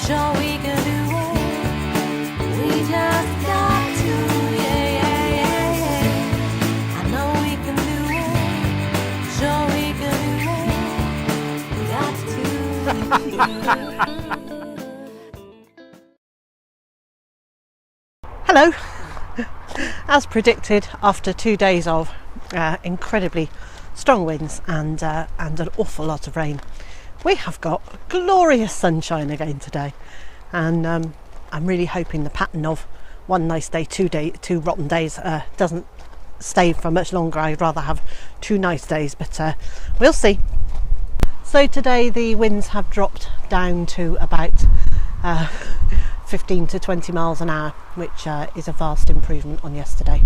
Sure we can do it. We just got to. Yeah, yeah, yeah, yeah. I know we can do it. Sure we can do it. We got to. Hello. As predicted, after 2 days of incredibly strong winds and an awful lot of rain, we have got glorious sunshine again today, and I'm really hoping the pattern of one nice day, two rotten days doesn't stay for much longer. I'd rather have 2 nice days, but we'll see. So today the winds have dropped down to about 15 to 20 miles an hour, which is a vast improvement on yesterday,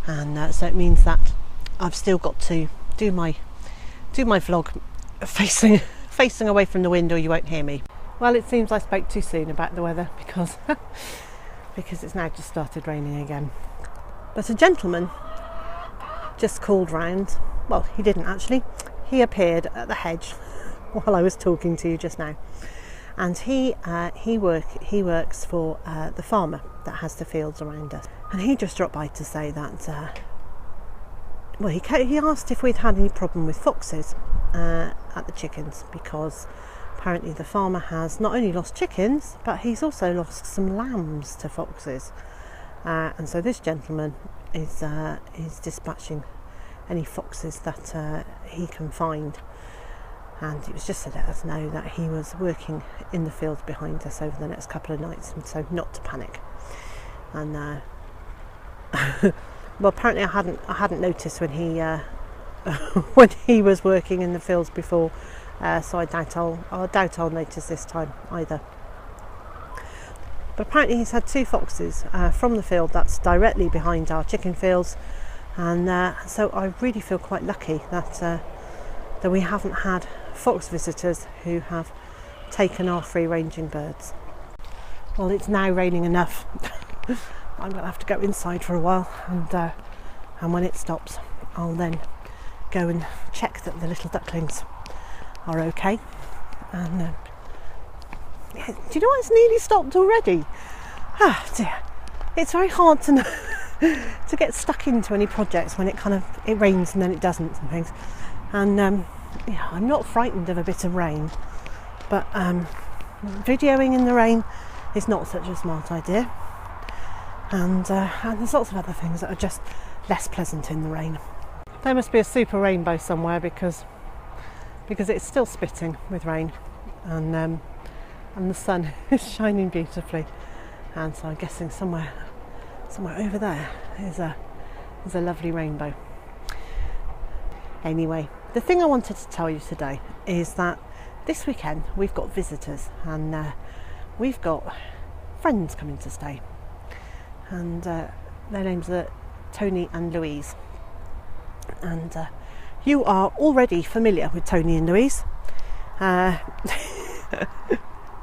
and so it means that I've still got to do my vlog facing away from the wind, or you won't hear me. Well, it seems I spoke too soon about the weather because it's now just started raining again. But a gentleman just called round. Well, he didn't actually. He appeared at the hedge while I was talking to you just now. And he works for the farmer that has the fields around us. And he just dropped by to say that, well, he asked if we'd had any problem with foxes at the chickens, because apparently the farmer has not only lost chickens, but he's also lost some lambs to foxes. And so this gentleman is dispatching any foxes that he can find. And it was just to let us know that he was working in the fields behind us over the next couple of nights, and so not to panic. And well, apparently I hadn't noticed when he when he was working in the fields before, so I doubt I'll notice this time either. But apparently he's had 2 foxes from the field that's directly behind our chicken fields, and so I really feel quite lucky that we haven't had fox visitors who have taken our free-ranging birds. Well, it's now raining enough. I'm going to have to go inside for a while, and when it stops, I'll then go and check that the little ducklings are okay. And yeah, do you know what? It's nearly stopped already. Ah dear, it's very hard to to get stuck into any projects when it rains and then it doesn't and things. And yeah, I'm not frightened of a bit of rain, but videoing in the rain is not such a smart idea. And there's lots of other things that are just less pleasant in the rain. There must be a super rainbow somewhere because it's still spitting with rain, and the sun is shining beautifully. And so I'm guessing somewhere over there is a lovely rainbow. Anyway, the thing I wanted to tell you today is that this weekend we've got visitors, and we've got friends coming to stay, and their names are Tony and Louise. And you are already familiar with Tony and Louise,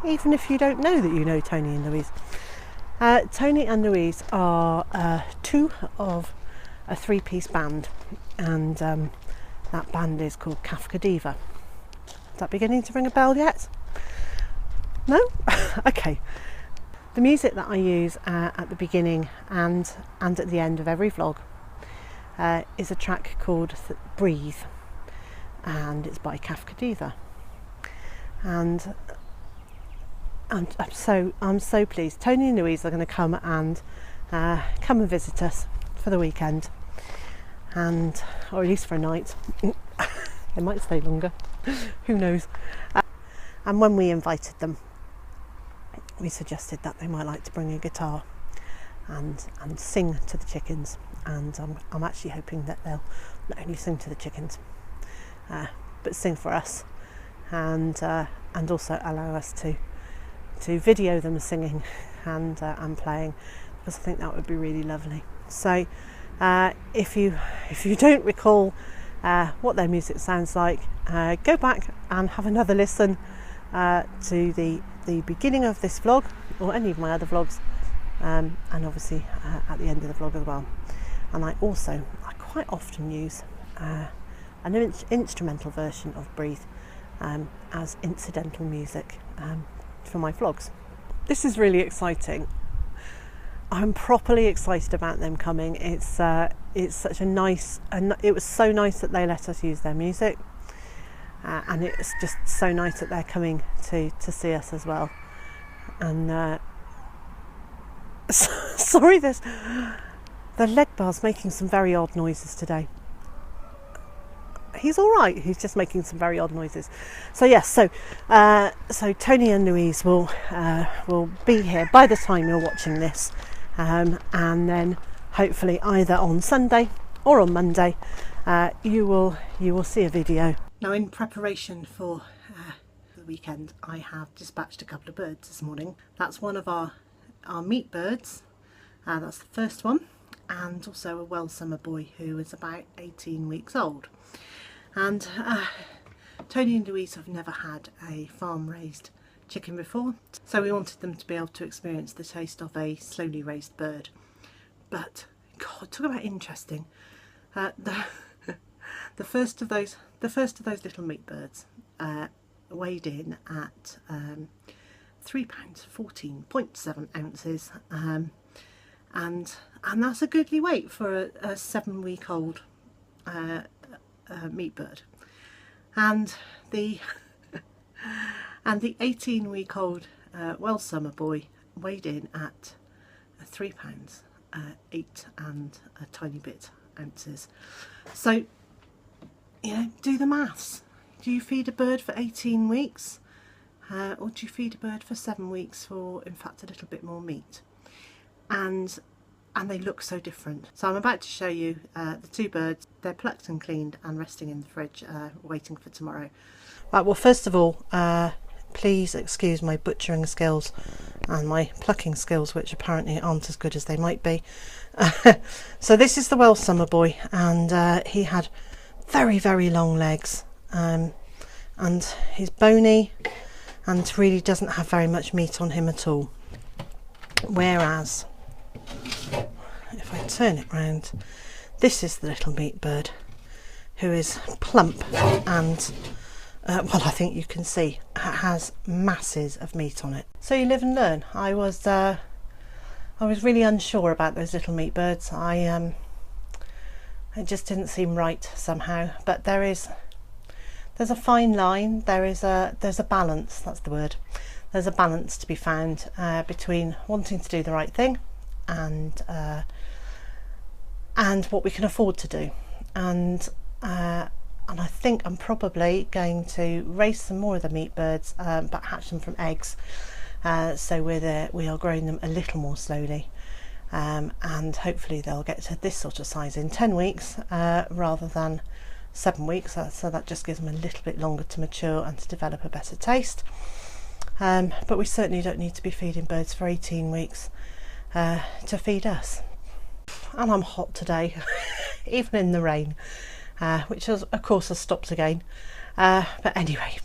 even if you don't know that you know Tony and Louise. Tony and Louise are 2 of a 3-piece band, and that band is called Kafkadiva. Is that beginning to ring a bell yet? No? Okay. The music that I use at the beginning and at the end of every vlog is a track called Breathe, and it's by Kafkadiva. And I'm so pleased. Tony and Louise are going to come and visit us for the weekend, and or at least for a night. They might stay longer, who knows. And when we invited them, we suggested that they might like to bring a guitar and sing to the chickens, and I'm actually hoping that they'll not only sing to the chickens but sing for us, and also allow us to video them singing and playing, because I think that would be really lovely. So if you don't recall what their music sounds like, go back and have another listen to the beginning of this vlog, or any of my other vlogs, and obviously at the end of the vlog as well. And I quite often use an instrumental version of Breathe as incidental music for my vlogs. this is really exciting. I'm properly excited about them coming. It's such a nice, and it was so nice that they let us use their music, and it's just so nice that they're coming to see us as well. And sorry, the Legbar's making some very odd noises today. He's all right. He's just making some very odd noises. So yes, so Tony and Louise will be here by the time you're watching this, and then hopefully either on Sunday or on Monday, you will see a video. Now, in preparation for the weekend, I have dispatched a couple of birds this morning. That's one of our meat birds. That's the first one, and also a well summer boy who is about 18 weeks old. And Tony and Louise have never had a farm raised chicken before, so we wanted them to be able to experience the taste of a slowly raised bird. But God, talk about interesting. The first of those little meat birds weighed in at £3, 14.7 ounces, and that's a goodly weight for a 7-week-old meat bird. And the 18-week-old well summer boy weighed in at £3, 8 and a tiny bit ounces. So, you know, do the maths. Do you feed a bird for 18 weeks, or do you feed a bird for 7 weeks for, in fact, a little bit more meat? And they look so different. So I'm about to show you the two birds. They're plucked and cleaned and resting in the fridge, waiting for tomorrow. Right, well, first of all, please excuse my butchering skills and my plucking skills, which apparently aren't as good as they might be. So this is the well summer boy, and he had very, very long legs, and he's bony and really doesn't have very much meat on him at all. Whereas, if I turn it round, this is the little meat bird who is plump and well, I think you can see has masses of meat on it. So you live and learn. I was really unsure about those little meat birds. It just didn't seem right somehow. But there's a fine line. There's a balance. That's the word. There's a balance to be found between wanting to do the right thing and what we can afford to do. And I think I'm probably going to raise some more of the meat birds, but hatch them from eggs. So we are growing them a little more slowly, and hopefully they'll get to this sort of size in 10 weeks rather than 7 weeks. So that just gives them a little bit longer to mature and to develop a better taste. But we certainly don't need to be feeding birds for 18 weeks to feed us. And I'm hot today, even in the rain, which of course has stopped again. But anyway,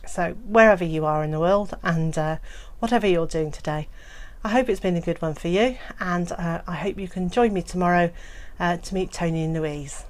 so wherever you are in the world and whatever you're doing today, I hope it's been a good one for you, and I hope you can join me tomorrow to meet Tony and Louise.